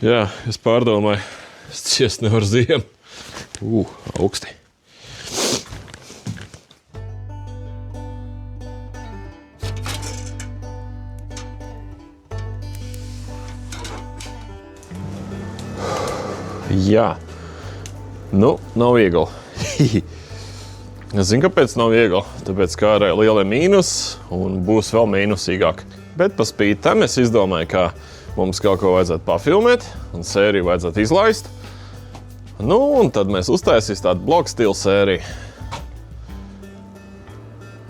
Jā, es pārdomāju. Es ciest nevaru ziemu. Augsti. Jā. Nu, nav viegli. Es zinu, kāpēc nav viegli. Tāpēc, kā arī lielie mīnus un būs vēl mīnusīgāk. Bet pa spīti tam es izdomāju, ka mums kaut ko vajadzētu pafilmēt un sēriju vajadzētu izlaist. Nu, un tad mēs uztaisīs tādu blogu stilu sēriju.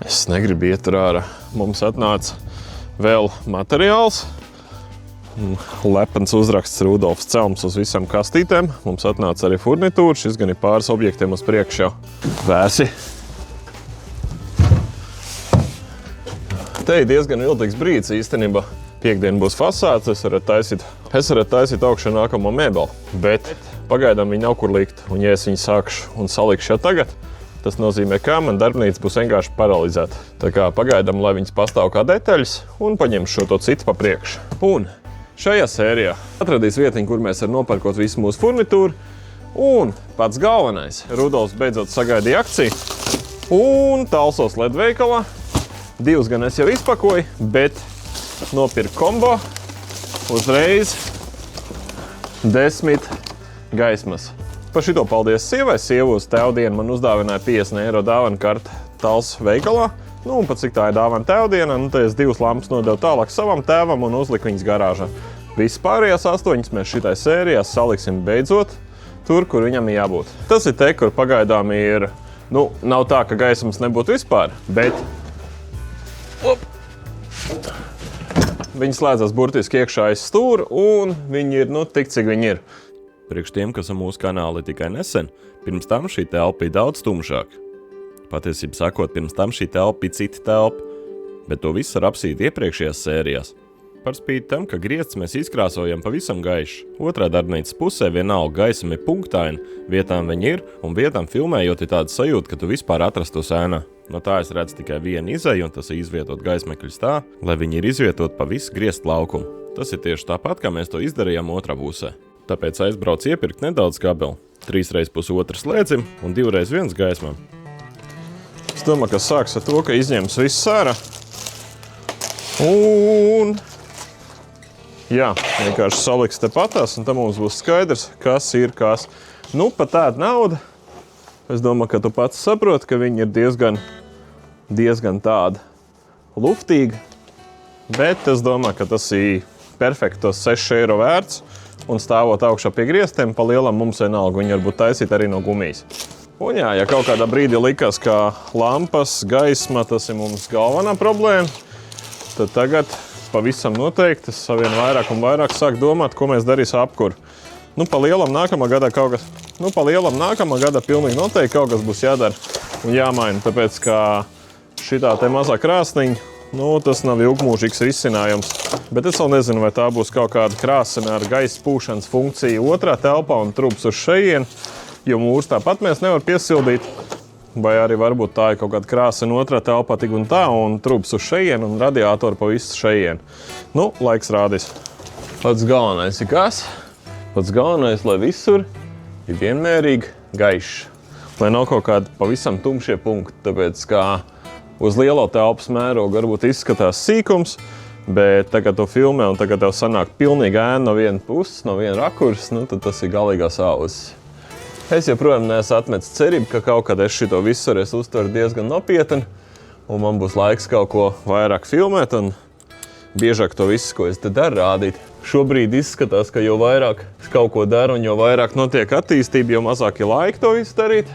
Es negribu iet tur ārā. Mums atnāca vēl materiāls. Lepens uzraksts Rudolfs Celms uz visam kastītēm. Mums atnāca arī furnitūra. Šis gan ir pāris objektiem uz priekšu jau. Vēsi. Te ir diezgan viltīgs brīdis īstenībā. Piektdien būs fasāds, es varētu taisīt augšā nākamo mēbeli. Bet pagaidām viņi nav kur likt. Un ja es viņu sākšu un salikšu jau tagad, tas nozīmē, ka man darbnīca būs vienkārši paralizēta. Tā kā pagaidām, lai viņas pastāv kā detaļas un paņemšu šo to citu pa priekšu. Un šajā sērijā atradīs vietiņu, kur mēs varam nopērkot visu mūsu furnitūru. Un pats galvenais, Rudolfs beidzot sagaidīja akciju. Un Talsos LED veikalā. 2 gan es jau izpakoju, bet nopirku kombo. Uzreiz 10 gaismas. Par šito paldies sievai. Sieva uz tēvdienu man uzdāvināja 50 eiro dāvanu karti Talsos veikalā. Nu, un pat cik tā ir dāvana tēvdiena, nu, tad es 2 lampas nodevu tālāk savam tēvam un uzliku viņas garāžā. Visas pārējās 8 mēs šitai sērijā saliksim beidzot tur, kur viņam ir jābūt. Tas ir te, kur pagaidām ir, nu, nav tā, ka gaismas nebūtu vispār, bet viņi slēdzas burtiski iekšā aiz stūra un viņi ir, nu, tik, cik viņi ir. Priekš tiem, kas ar mūsu kanāli tikai nesen, pirms tam šī telpa ir daudz tumšāka. Patiesībā sakot, pirms tam šī telpa bija cita telpa, bet to visu var apsīt iepriekšējās sērijās. Par spīti tam, ka griezts mēs izkrāsojam pavisam gaiši. Otrā darbnīcas pusē vienalga gaisma ir punktaini, vietām viņi ir, un vietām filmējot ir tāda sajūta, ka tu vispār atrastos ēnā. No tā es redzu tikai vienu izeju, un tas ir izvietot gaismekļus tā, lai viņi ir izvietot pa visu griezt laukumu. Tas ir tieši tāpat, kā mēs to izdarījām otrā pusē. Tāpēc aizbrauc iepirkt nedaudz kabeli. 3x1 slēdzim un 2x1 gaismām. Es domāju, ka sāks ar to, ka izņems visu sārā. Un jā, vienkārši saliks te patās, un tam mums būs skaidrs, kas ir kas. Nu, pat tāda nauda. Es domāju, ka tu pats saproti, ka viņi ir diezgan tāda luftīga. Bet es domāju, ka tas ir perfekti tos 6 eiro vērts. Un stāvot augšā pie griestiem, pa lielam mums vienalga viņi varbūt taisīt arī no gumijas. Un jā, ja kaut kādā brīdī likās, ka lampas, gaisma, tas ir mums galvenā problēma, tad tagad pavisam noteikti es savien vairāk un vairāk sāku domāt, ko mēs darīsim apkuru. Nu, pa lielam nākamā gadā pilnīgi noteikti kaut kas būs jādara un jāmaina, tāpēc, ka šitā te mazā krāsniņa, nu, tas nav ilgmūžīgs risinājums. Bet es vēl nezinu, vai tā būs kaut kāda krāsena ar gaisa pūšanas funkciju otrā telpā un trubs uz šejienu. Jo mūrs tāpat mēs nevar piesildīt, vai arī varbūt tā ir kaut kāda krāsena otrā telpā tik un tā, un trubs uz šejienu un radiātori pa visu šejienu. Nu, laiks rādīs. Pats galvenais ir kas? Pats galvenais, lai visur ir vienmērīgi gaišs. Lai nav kaut kādi pavisam tumšie punkti, tāpēc kā uz lielo telpas mērogu varbūt izskatās sīkums, bet tagad to filmē un tagad tev sanāk pilnīgi ēna no viena puses, no viena rakurs, nu, tad tas ir galīgās auzes. Es joprojām neesmu atmetis cerību, ka kaut kad es šito visu varēšu uztvert diezgan nopietni, un man būs laiks kaut ko vairāk filmēt un biežāk to visu, ko es te daru, rādīt. Šobrīd izskatās, ka jo vairāk es kaut ko daru un jo vairāk notiek attīstība, jo mazāk ir laika to visu darīt.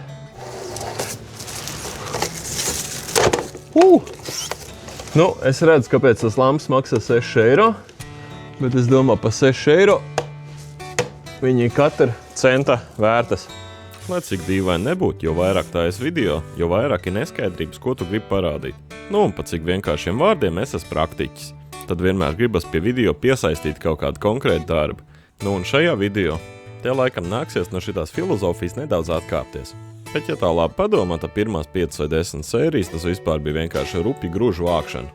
Nu, es redzu, kāpēc tas lamps maksā 6 eiro, bet es domāju, pa 6 eiro viņi katra centa vērtas. Lai cik dīvaini nebūtu, jo vairāk tājas video, jo vairāk ir neskaidrības, ko tu gribi parādīt. Nu, un pa cik vienkāršiem vārdiem es esmu praktiķis. Tad vienmēr gribas pie video piesaistīt kaut kādu konkrētu darbu. Nu, un šajā video te laikam nāksies no šitās filozofijas nedaudz atkāpties. Bet, ja tā labi padomā, tad pirmās 5 vai 10 sērijas tas vispār bija vienkārši rupi gružu vākšana.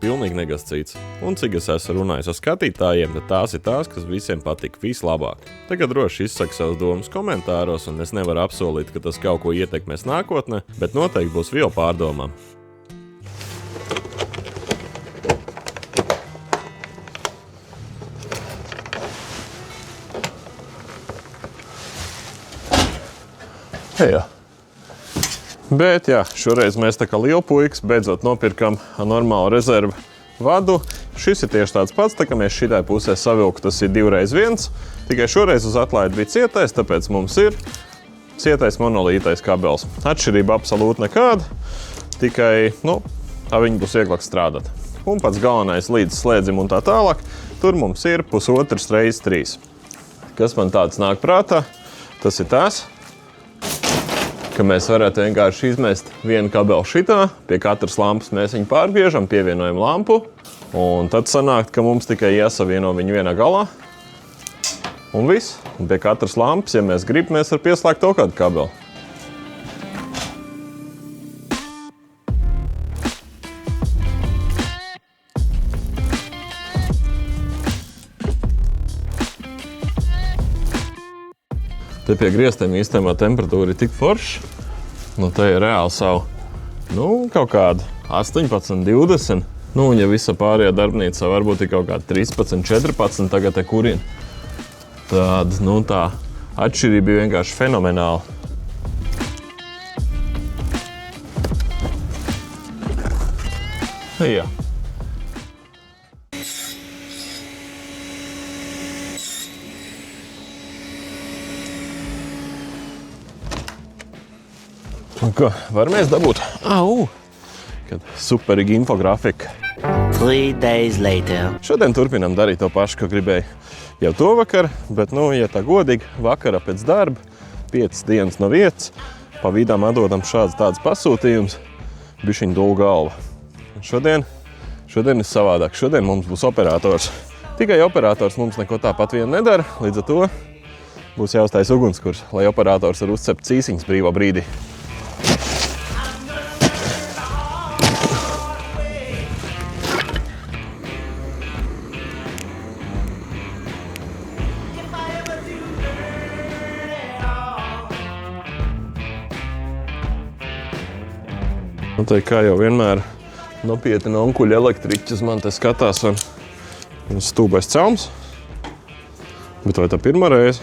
pilnīgi nekas cits. Un cik es esmu runājis ar skatītājiem, tad tās ir tās, kas visiem patika vislabāk. Tagad droši izsaka savas domas komentāros, un es nevaru apsolīt, ka tas kaut ko ietekmēs nākotnē, bet noteikti būs vēl pārdomām. Jā. Bet jā, šoreiz mēs tā kā lielpuikas beidzot nopirkam normālu rezervu vadu. Šis ir tieši tāds pats, tā kā mēs šitai pusē savilku, tas ir 2x1. Tikai šoreiz uz atlaidi bija cietais, tāpēc mums ir cietais monolītais kabels. Atšķirība absolūti nekāda, tikai, tā viņi būs vieglāk strādāt. Un pats galvenais līdz slēdzim un tā tālāk, tur mums ir 1,5x3. Kas man tāds nāk prātā, tas ir tas, ka mēs varētu vienkārši izmest vienu kabelu šitā, pie katras lampas mēs viņu pārgriežam, pievienojam lampu, un tad sanāk, ka mums tikai jāsavieno viņu vienā galā, un viss. Un pie katras lampas, ja mēs gribam, mēs varam pieslēgt to kādu kabeli. Te pie griestiem īstenībā temperatūra ir tik forša. Te ir reāli savu, kaut kādu 18, 20. Un ja visa pārējā darbnīca varbūt ir kaut kāda 13, 14 tagad te kurina. Tad, tā atšķirība ir vienkārši fenomenāla. Jā. Ko, varamies dabūt? Kad superīgi infografika. 3 days later. Šodien turpinām darīt to pašu, ko gribēju jau to vakar, bet, ja tā godīgi, vakarā pēc darba, 5 dienas no vietas, pa vidām atdodam tāds pasūtījums, bišķiņ dūl galva. Šodien ir savādāk. Šodien mums būs operators. Tikai operators mums neko tāpat vien nedara, līdz ar to būs jāuztais ugunskurs, lai operators var uzcept cīsiņas brīvā brīdī. Tā kā jau vienmēr nopietni onkuļi elektriķis man te skatās un stūbais celms. Bet vai tā pirmā reize?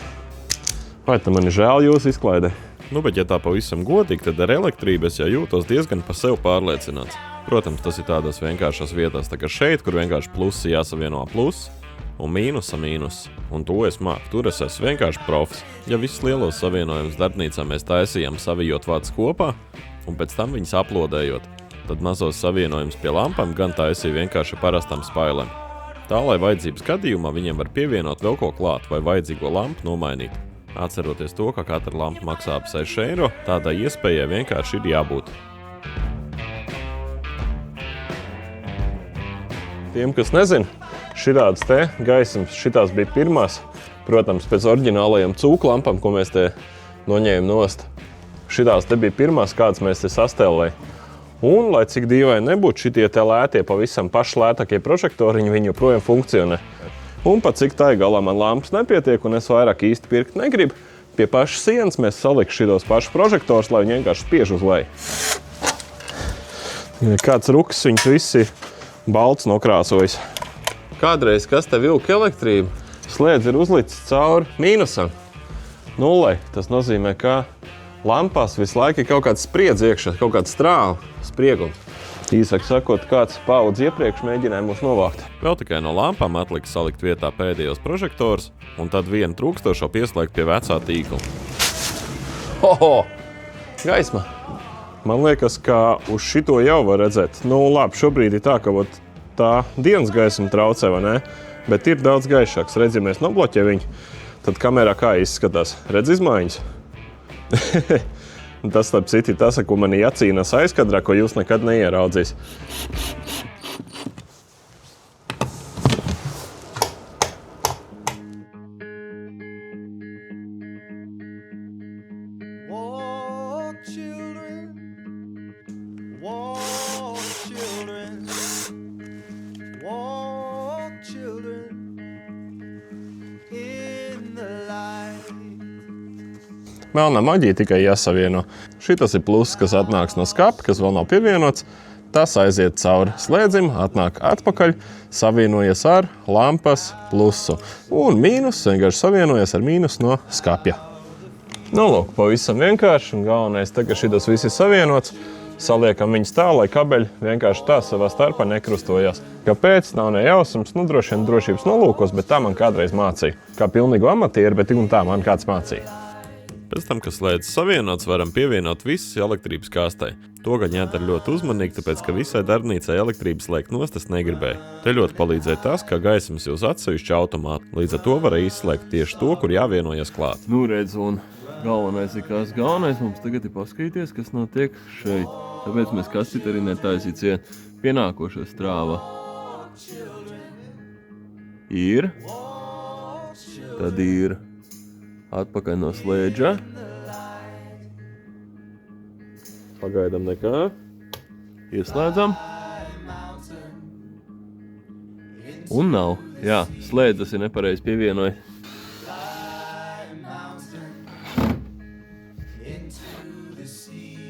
Vai tā man ir žēl jūsu izklaidē? Bet ja tā pavisam godīgi, tad ar elektrību es jau jūtos diezgan par sevi pārliecināts. Protams, tas ir tādās vienkāršās vietās, tā kā šeit, kur vienkārši plusi jāsavieno plus un mīnusa mīnus. Un to es māku. Tur es esmu vienkārši profs. Ja visus lielos savienojumus darbnīcā mēs taisījām savijot vācis kopā, un pēc tam viņas aplodējot, tad mazos savienojumus pie lampām gan taisīja vienkārši parastam spailēm. Tā, lai vajadzības gadījumā viņiem var pievienot vēl ko klāt vai vajadzīgo lampu nomainīt. Atceroties to, ka katra lampa maksā ap 6 eiro, tādai iespējai vienkārši ir jābūt. Tiem, kas nezin, šitās te gaismas, šitās bija pirmās, protams, pēc oriģinālajiem cūklampām, ko mēs te noņēmām nost. Šitās te bija pirmās, kādas mēs te sastēlēja. Un, lai cik dīvaini nebūtu, šitie te lētie, pavisam pašlētākie prožektoriņi, viņi joprojām funkcionē. Un pat cik tai galā man lampas nepietiek, un es vairāk īsti pirkt negribu, pie pašas sienas mēs salikšu šitos pašus prožektors, lai viņi vienkārši spiež uz leju. Kāds ruks, viņus visi balts nokrāsojis. Kādreiz, kas te vilka elektrību, slēdz ir uzlicis cauri mīnusam. Nullei. Tas nozīmē, ka lampās visu laiku ir kaut kāds spriedz iekšā, kaut kāds strāva spriegums. Īsāk sakot, kāds paudz iepriekš mēģināja mūs novākt. Vēl tikai no lampām atlika salikt vietā pēdējos prožektors un tad vienu trūkstošo pieslēgt pie vecā tīkla. Oho! Gaisma! Man liekas, ka uz šito jau var redzēt. Labi, šobrīd ir tā, ka tā dienas gaisma traucē, vai ne? Bet ir daudz gaišāks. Redz, ja mēs nobloķē viņu, tad kamerā kā izskatās? Redz izmaiņas? Tas, starp citu, ir tas, ko man jācīnās aizkadrā, ko jūs nekad neieraudzīs. Melnā maģija tikai jāsavieno. Šitas ir pluss, kas atnāks no skapa, kas vēl nav pievienots. Tas aiziet cauri slēdzim, atnāk atpakaļ, savienojas ar lampas plusu. Un mīnus vienkārši savienojas ar mīnus no skapja. Nu, lūk, pavisam vienkārši. Un galvenais, ka šitas viss ir savienots, saliekam viņus tā, lai kabeļi vienkārši tā savā starpā nekrustojas. Kāpēc? Nav nejausmas, droši vien drošības nolūkos, bet tā man kādreiz mācīja. Kā pilnīgu amatieru, bet tik un tā man kāds mācīja. Pēc tam, kad slēdzis savienots, varam pievienot visas elektrības kāstai. To gan jādara ļoti uzmanīgi, tāpēc, ka visai darbnīcai elektrības slēgt nost es negribēju. Te ļoti palīdzēja tas, ka gaismas jūs atsevišķi automāti. Līdz ar to varēja izslēgt tieši to, kur jāvienojas klāt. Nu redz, un galvenais ir kas? Galvenais mums tagad ir paskatīties, kas notiek šeit. Tāpēc mēs kasīt arī netaisīcien pienākošo strāva. Ir. Tad ir. Atpakaļ no slēdža. Pagaidām nekā. Ieslēdzam. Un nav. Jā, slēdzas ir nepareizi pievienoja.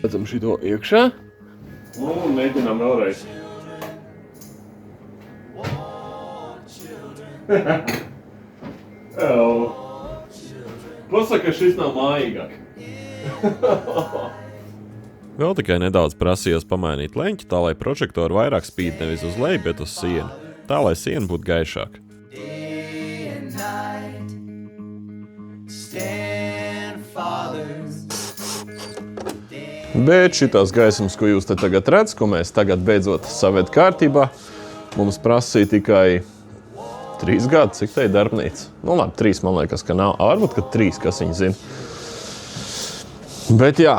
Redzam šito iekšā. Un mēģinām vēlreiz. Pasaka, šis nav mājīgāk. Vēl tikai nedaudz prasījos pamainīt leņķi, tā lai prožektori vairāk spīd nevis uz leju, bet uz sienu. Tā, lai siena būtu gaišāka. Bet šitās gaismas, ko jūs te tagad redz, ko mēs tagad beidzot saved kārtībā, mums prasīja tikai 3 gadi, cik te ir darbnīca. Nu labi, 3 man liekas, ka nav. Varbūt, ka 3, kas viņi zina. Bet jā,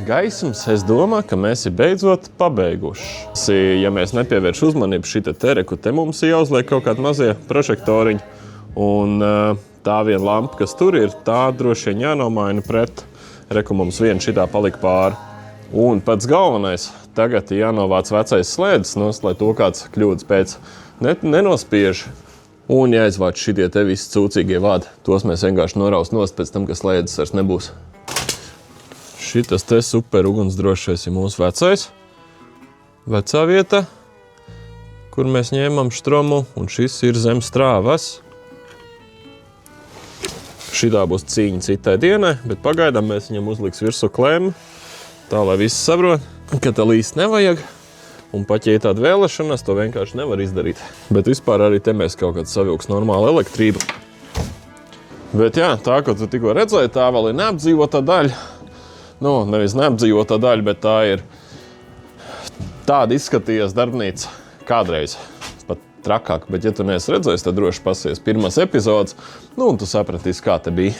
gaismas, es domāju, ka mēs ir beidzot pabeiguši. Ja mēs nepievērš uzmanību šita tereku, te mums ir jāuzliek kaut kādi mazie prožektoriņi. Un tā viena lampa, kas tur ir, tā droši vien jānomaina pret. Reku mums viena šitā palika pāri. Un pats galvenais, tagad ir jānovāc vecais slēdzis nost, lai to kāds kļūdas pēc nenospiež. Un jāizvāc šitie te visi cūcīgie vādi. Tos mēs vienkārši noraust nost pēc tam, ka slēdzis vairs nebūs. Šitas te super ugunsdrošais ir mūsu vecais. Vecā vieta, kur mēs ņēmam štromu, un šis ir zem strāvas. Šitā būs cīņa citai dienai, bet pagaidām mēs viņam uzliks virsū klēmu, tā lai visi saprot, ka tā līst nevajag. Un pat, ja ir tāda vēlēšanās, to vienkārši nevar izdarīt. Bet vispār arī te mēs kaut kad savilks normālu elektrību. Bet jā, tā, ko tu tikko redzēji, tā vēl ir neapdzīvotā daļa. Nu, nevis neapdzīvotā daļa, bet tā ir tāda izskatījās darbnīca kādreiz. Pat trakāk, bet ja tu neesi redzējis, tad droši pasies pirmās epizodes, nu un tu sapratīsi, kā te bija.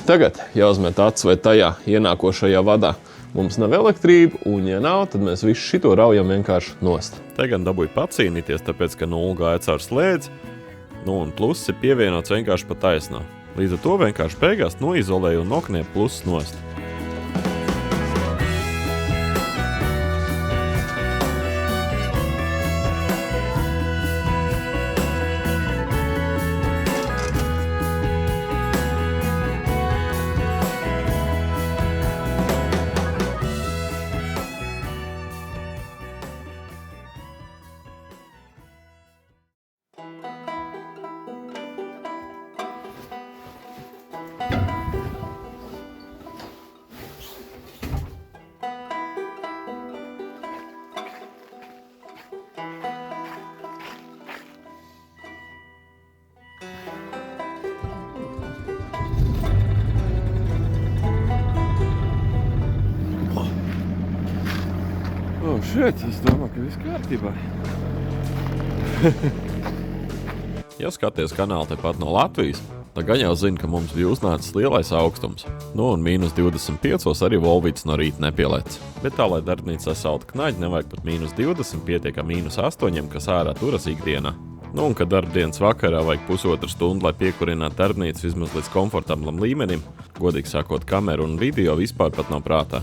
Tagad jāuzmet acis, vai tajā ienākošajā vadā mums nav elektrība, un ja nav, tad mēs visu šito raujam vienkārši nost. Te gan dabūja pacīnīties, tāpēc, ka 0 gāja caur slēdzi, nu un pluss ir pievienots vienkārši pa taisnā. Līdz ar to vienkārši beigās noizolēja un nokniep pluss nost. Šeit, es domāju, ka viss kārtībā. Ja skaties kanālu tepat no Latvijas, tad gan jau zini, ka mums bija uznācis lielais augstums. Nu un -25 arī Volvīts no rīta nepielēc. Bet tā, lai darbnīca sasalta knaģi, nevajag pat -20, pietiek ar -8, kas ārā turas ikdienā. Nu un, kad darbdienas vakarā vajag pusotru stundu, lai piekurinātu darbnīcu vismaz līdz komfortablam līmenim, godīgi sakot, kameru un video vispār pat nav prātā.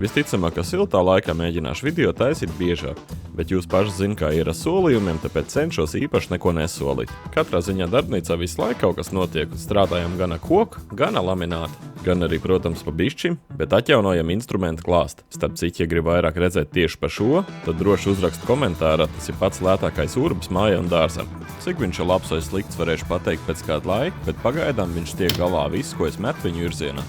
Visticamāk, ka siltā laikā mēģināšu video taisīt biežāk, Bet jūs paši zināt, kā ir ar solījumiem, tāpēc cenšos īpaši neko nesolīt. Katrā ziņā darbnīcā visu laiku kaut kas notiek. Strādājam gan ar koku, gan ar laminātu. Gan arī, protams, pa bišķim, bet atjaunojam instrumentu klāstu. Starp citu, ja grib vairāk redzēt tieši par šo, tad droši uzrakst komentārā, tas ir pats lētākais urbis mājā un dārzam. Cik viņš ir labs vai slikts, varēšu pateikt pēc kāda laika, bet pagaidām viņš tiek galā visu, ko es metu viņu virzienā.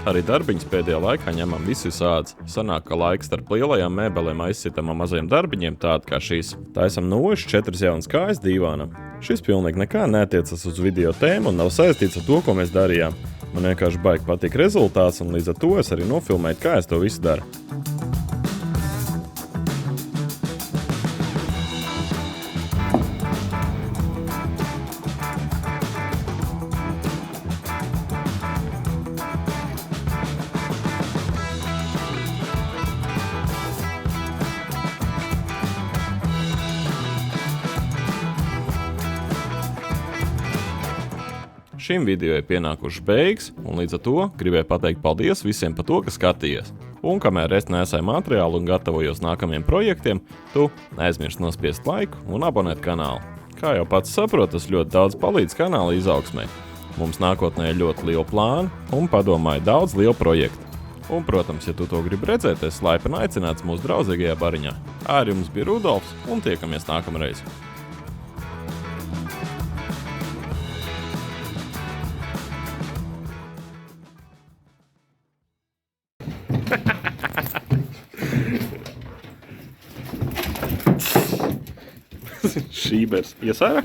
Arī darbiņus pēdējā laikā ņemam visu sādz. Sanāk, ka laiks starp lielajām mēbelēm aizsitam ar mazajiem darbiņiem tādi kā šīs. Taisam noši 4 jaunas kājas dīvānam. Šis pilnīgi nekā netiecas uz video tēmu un nav saistīts ar to, ko mēs darījām. Man vienkārši baigi patīk rezultāts un līdz ar to es arī nofilmēju, kā es to visu daru. Šim video ir pienākušas beigas, un līdz ar to gribēju pateikt paldies visiem par to, ka skatījies. Un kamēr es nesēju materiālu un gatavojos nākamajiem projektiem, tu neaizmirsti nospiest laiku un abonēt kanālu. Kā jau pats saprot, tas ļoti daudz palīdz kanāla izaugsmē. Mums nākotnē ir ļoti liela plāna un padomāju daudz lielu projektu. Un, protams, ja tu to gribi redzēt, es laipni aicināts mūsu draudzīgajā bariņā. Ar jums bija Rudolfs un tiekamies nākamreiz. Šībers. Iesēra?